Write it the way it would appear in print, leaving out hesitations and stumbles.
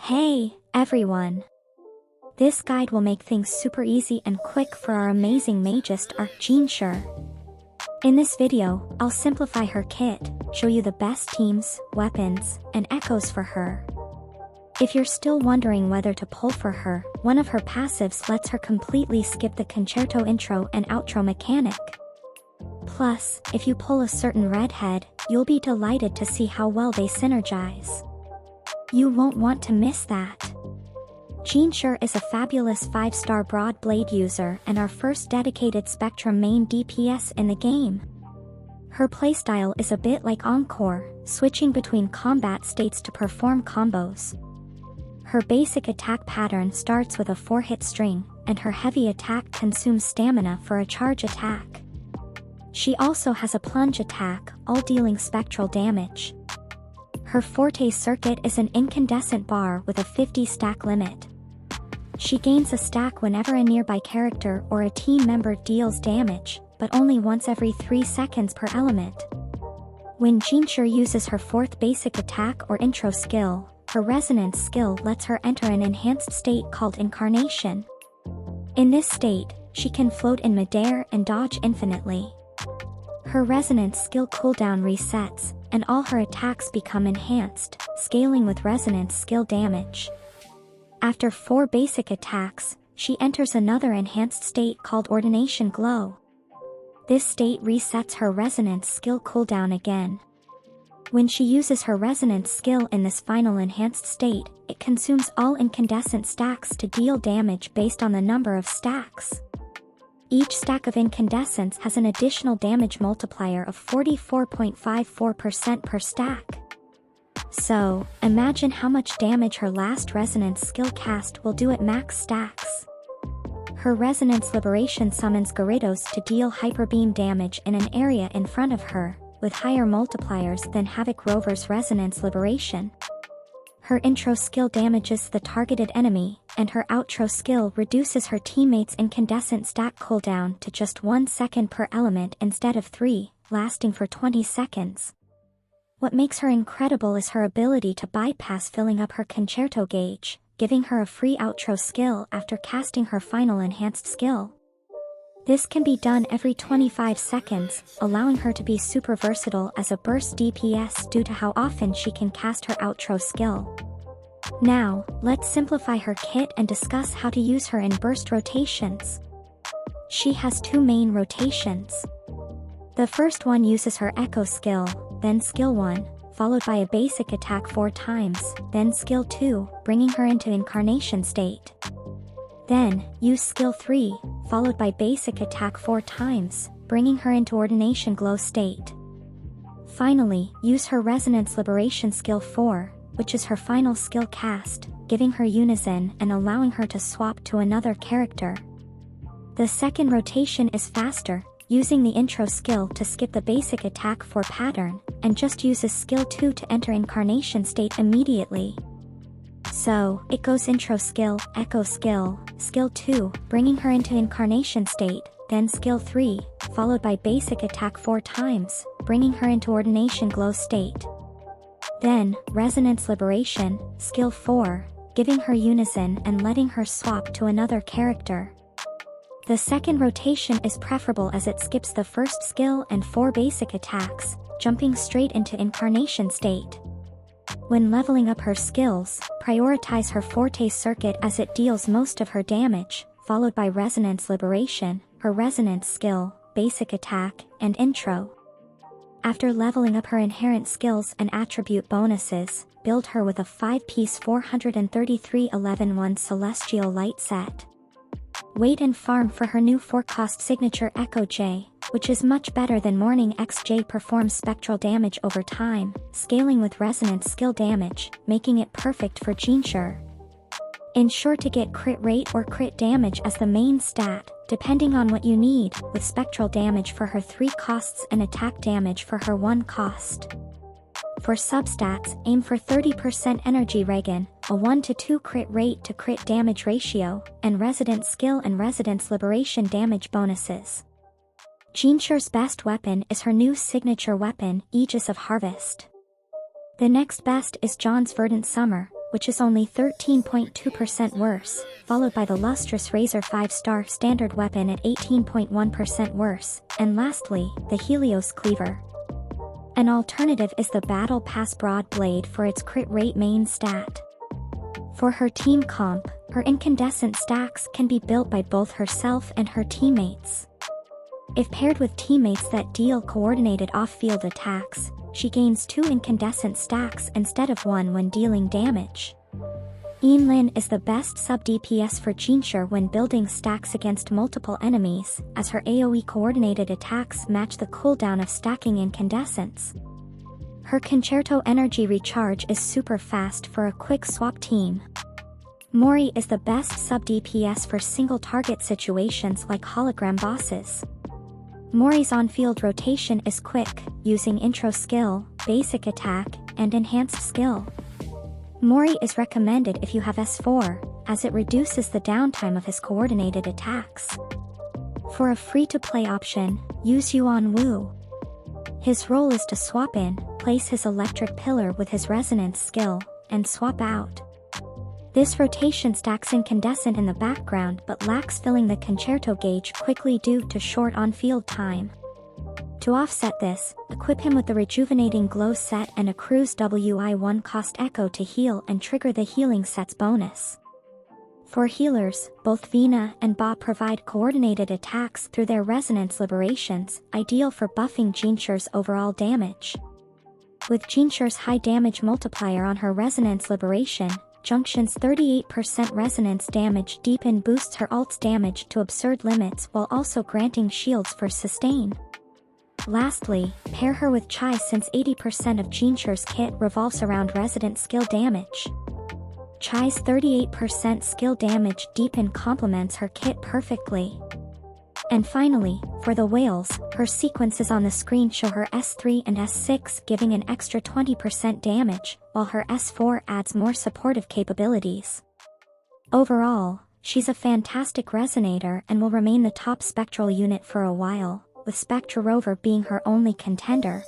Hey, everyone! This guide will make things super easy and quick for our amazing magist Jinhsi. In this video, I'll simplify her kit, show you the best teams, weapons, and echoes for her. If you're still wondering whether to pull for her, one of her passives lets her completely skip the concerto intro and outro mechanic. Plus, if you pull a certain redhead, you'll be delighted to see how well they synergize. You won't want to miss that. Jinhsi is a fabulous 5-star broad blade user and our first dedicated Spectrum main DPS in the game. Her playstyle is a bit like Encore, switching between combat states to perform combos. Her basic attack pattern starts with a 4-hit string, and her heavy attack consumes stamina for a charge attack. She also has a plunge attack, all dealing spectral damage. Her forte circuit is an incandescent bar with a 50 stack limit. She gains a stack whenever a nearby character or a team member deals damage, but only once every 3 seconds per element. When Jinhsi uses her 4th basic attack or intro skill, her resonance skill lets her enter an enhanced state called Incarnation. In this state, she can float in midair and dodge infinitely. Her resonance skill cooldown resets, and all her attacks become enhanced, scaling with resonance skill damage. After 4 basic attacks, she enters another enhanced state called Ordination Glow. This state resets her resonance skill cooldown again. When she uses her resonance skill in this final enhanced state, it consumes all incandescent stacks to deal damage based on the number of stacks. Each stack of incandescence has an additional damage multiplier of 44.54% per stack. So, imagine how much damage her last resonance skill cast will do at max stacks. Her resonance liberation summons Gyarados to deal hyper beam damage in an area in front of her, with higher multipliers than Havoc Rover's resonance liberation. Her intro skill damages the targeted enemy, and her outro skill reduces her teammates' incandescent stack cooldown to just 1 second per element instead of 3, lasting for 20 seconds. What makes her incredible is her ability to bypass filling up her concerto gauge, giving her a free outro skill after casting her final enhanced skill. This can be done every 25 seconds, allowing her to be super versatile as a burst DPS due to how often she can cast her outro skill. Now, let's simplify her kit and discuss how to use her in burst rotations. She has 2 main rotations. The first one uses her Echo skill, then skill 1, followed by a basic attack 4 times, then skill 2, bringing her into Incarnation state. Then, use skill 3, followed by basic attack 4 times, bringing her into Ordination Glow state. Finally, use her Resonance Liberation skill 4, which is her final skill cast, giving her Unison and allowing her to swap to another character. The second rotation is faster, using the intro skill to skip the basic attack 4 pattern, and just uses skill 2 to enter Incarnation state immediately. So, it goes intro skill, echo skill, skill 2, bringing her into Incarnation state, then skill 3, followed by basic attack 4 times, bringing her into Ordination Glow state. Then, Resonance Liberation, skill 4, giving her Unison and letting her swap to another character. The second rotation is preferable as it skips the first skill and 4 basic attacks, jumping straight into Incarnation state. When leveling up her skills, prioritize her Forte circuit as it deals most of her damage, followed by Resonance Liberation, her Resonance skill, basic attack, and intro. After leveling up her inherent skills and attribute bonuses, build her with a 5-piece 433-11-1 Celestial Light set. Wait and farm for her new 4-cost signature Echo J, which is much better than Morning XJ performs spectral damage over time, scaling with resonance skill damage, making it perfect for Jinhsi. Ensure to get crit rate or crit damage as the main stat, depending on what you need, with spectral damage for her 3 costs and attack damage for her 1 cost. For substats, aim for 30% energy regen, a 1-to-2 crit rate to crit damage ratio, and resident skill and resonance liberation damage bonuses. Jinhsi's best weapon is her new signature weapon, Aegis of Harvest. The next best is John's Verdant Summer, which is only 13.2% worse, followed by the lustrous Razor 5-star standard weapon at 18.1% worse, and lastly, the Helios Cleaver. An alternative is the Battle Pass Broad Blade for its crit rate main stat. For her team comp, her incandescent stacks can be built by both herself and her teammates. If paired with teammates that deal coordinated off-field attacks, she gains 2 incandescent stacks instead of 1 when dealing damage. Lin is the best sub-DPS for Jinhsi when building stacks against multiple enemies, as her AoE coordinated attacks match the cooldown of stacking incandescents. Her Concerto energy recharge is super fast for a quick swap team. Mori is the best sub-DPS for single-target situations like hologram bosses. Mori's on-field rotation is quick, using intro skill, basic attack, and enhanced skill. Mori is recommended if you have S4, as it reduces the downtime of his coordinated attacks. For a free-to-play option, use Yuan Wu. His role is to swap in, place his electric pillar with his resonance skill, and swap out. This rotation stacks incandescent in the background but lacks filling the Concerto gauge quickly due to short on-field time. To offset this, equip him with the Rejuvenating Glow set and a Cruise WI1 cost Echo to heal and trigger the healing set's bonus. For healers, both Vina and Ba provide coordinated attacks through their resonance liberations, ideal for buffing Jinhsi's overall damage. With Jinhsi's high damage multiplier on her resonance liberation, Junction's 38% resonance damage deepen boosts her ult's damage to absurd limits while also granting shields for sustain. Lastly, pair her with Chai since 80% of Jinhsi's kit revolves around resident skill damage. Chai's 38% skill damage deepen complements her kit perfectly. And finally, for the whales, her sequences on the screen show her S3 and S6 giving an extra 20% damage, while her S4 adds more supportive capabilities. Overall, she's a fantastic resonator and will remain the top spectral unit for a while, with Spectra Rover being her only contender.